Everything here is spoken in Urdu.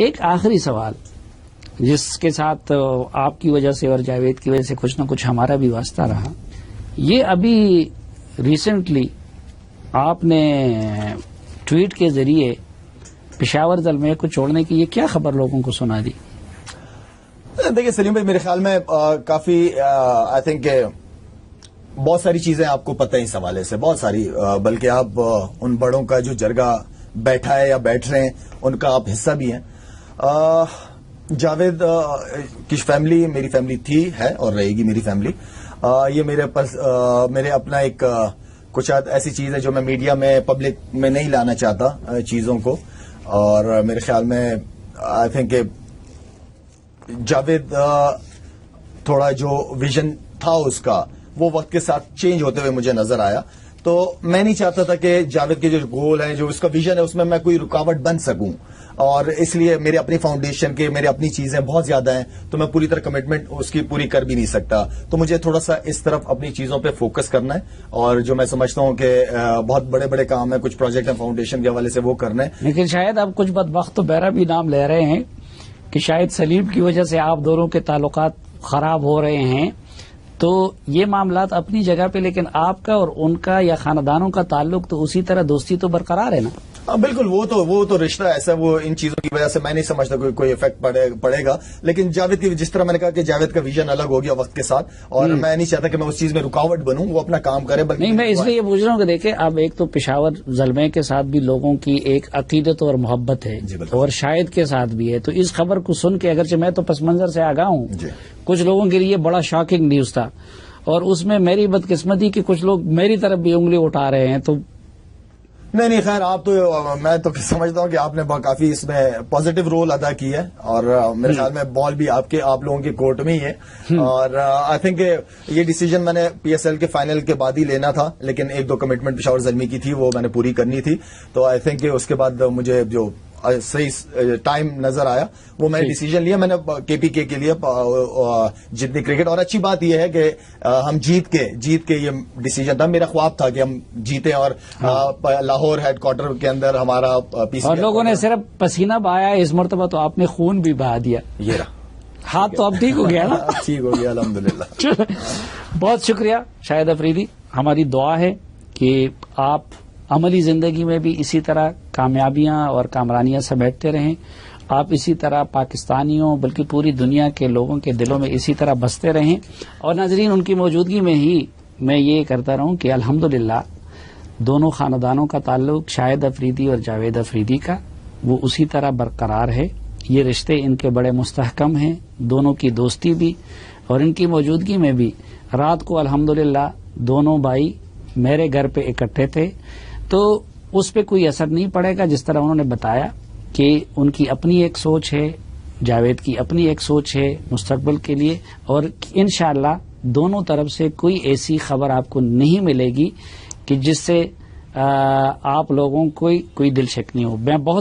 ایک آخری سوال جس کے ساتھ آپ کی وجہ سے اور جاوید کی وجہ سے کچھ نہ کچھ ہمارا بھی واسطہ رہا. یہ ابھی ریسنٹلی آپ نے ٹویٹ کے ذریعے پشاور زلمے کو چھوڑنے کی یہ کیا خبر لوگوں کو سنا دی؟ دیکھیے سلیم بھائی، میرے خیال میں کافی آئی تھنک بہت ساری چیزیں آپ کو پتہ ہیں اس حوالے سے، بہت ساری، بلکہ آپ ان بڑوں کا جو جرگہ بیٹھا ہے یا بیٹھ رہے ہیں ان کا آپ حصہ بھی ہیں. جاوید کی فیملی میری فیملی تھی، ہے اور رہے گی میری فیملی. یہ میرے اپنا ایک کچھ ایسی چیز ہے جو میں میڈیا میں پبلک میں نہیں لانا چاہتا چیزوں کو، اور میرے خیال میں آئی تھنک جاوید تھوڑا جو ویژن تھا اس کا وہ وقت کے ساتھ چینج ہوتے ہوئے مجھے نظر آیا. تو میں نہیں چاہتا تھا کہ جاوید کے جو گول ہیں، جو اس کا ویژن ہے، اس میں کوئی رکاوٹ بن سکوں، اور اس لیے میرے اپنی فاؤنڈیشن کے میرے اپنی چیزیں بہت زیادہ ہیں، تو میں پوری طرح کمٹمنٹ اس کی پوری کر بھی نہیں سکتا. تو مجھے تھوڑا سا اس طرف اپنی چیزوں پہ فوکس کرنا ہے، اور جو میں سمجھتا ہوں کہ بہت بڑے بڑے کام ہیں، کچھ پروجیکٹ ہیں فاؤنڈیشن کے حوالے سے، وہ کرنا ہے. لیکن شاید آپ کچھ بدبخت تو بہرا بھی نام لے رہے ہیں کہ شاید سلیم کی وجہ سے آپ دونوں کے تعلقات خراب ہو رہے ہیں. تو یہ معاملات اپنی جگہ پہ، لیکن آپ کا اور ان کا یا خاندانوں کا تعلق تو اسی طرح دوستی تو برقرار ہے نا؟ بالکل، وہ تو رشتہ ایسا، وہ ان چیزوں کی وجہ سے میں نہیں سمجھتا کوئی افیکٹ پڑے گا. لیکن جاوید کی، جس طرح میں نے کہا کہ جاوید کا ویژن الگ ہو گیا وقت کے ساتھ، اور میں نہیں چاہتا کہ میں اس چیز میں رکاوٹ بنوں، وہ اپنا کام کرے. بلکہ نہیں، میں اس لیے یہ پوچھ رہا ہوں کہ دیکھیں، اب ایک تو پشاور زلمے کے ساتھ بھی لوگوں کی ایک عقیدت اور محبت ہے، اور شاہد کے ساتھ بھی ہے. تو اس خبر کو سن کے، اگرچہ میں تو پس منظر سے آگاہ ہوں، کچھ لوگوں کے لیے بڑا شاکنگ نیوز تھا، اور اس میں میری بدقسمتی کہ کچھ لوگ میری طرف بھی انگلی اٹھا رہے ہیں. تو نہیں خیر، آپ تو، میں تو سمجھتا ہوں کہ آپ نے کافی اس میں پازیٹو رول ادا کیا ہے، اور میرے خیال میں بال بھی آپ لوگوں کے کورٹ میں ہی ہے. اور آئی تھنک یہ ڈیسیجن میں نے پی ایس ایل کے فائنل کے بعد ہی لینا تھا، لیکن ایک دو کمٹمنٹ پشاور زلمی کی تھی، وہ میں نے پوری کرنی تھی. تو آئی تھنک اس کے بعد مجھے جو صحیح ٹائم نظر آیا، وہ میں نے ڈیسیجن لیا. میں نے کے پی کے لیے جتنی کرکٹ، اور اچھی بات یہ ہے کہ ہم جیت کے یہ ڈیسیجن تھا. میرا خواب تھا کہ ہم جیتے، اور لاہور ہیڈ کوارٹر کے اندر ہمارا پی سی، اور لوگوں نے صرف پسینہ بہایا، اس مرتبہ تو آپ نے خون بھی بہا دیا. یہ رہا ہاتھ تو اب ٹھیک ہو گیا نا؟ ٹھیک ہو گیا الحمدللہ. بہت شکریہ شاہد افریدی. ہماری دعا ہے کہ آپ عملی زندگی میں بھی اسی طرح کامیابیاں اور کامرانیاں سمیٹتے رہیں. آپ اسی طرح پاکستانیوں بلکہ پوری دنیا کے لوگوں کے دلوں میں اسی طرح بستے رہیں. اور ناظرین، ان کی موجودگی میں ہی میں یہ کرتا رہوں کہ الحمدللہ دونوں خاندانوں کا تعلق، شاہد افریدی اور جاوید افریدی کا، وہ اسی طرح برقرار ہے. یہ رشتے ان کے بڑے مستحکم ہیں، دونوں کی دوستی بھی، اور ان کی موجودگی میں بھی. رات کو الحمدللہ دونوں بھائی میرے گھر پہ اکٹھے تھے، تو اس پہ کوئی اثر نہیں پڑے گا. جس طرح انہوں نے بتایا کہ ان کی اپنی ایک سوچ ہے، جاوید کی اپنی ایک سوچ ہے مستقبل کے لیے، اور انشاءاللہ دونوں طرف سے کوئی ایسی خبر آپ کو نہیں ملے گی کہ جس سے آپ لوگوں کو کوئی دل شکنی ہو. میں بہت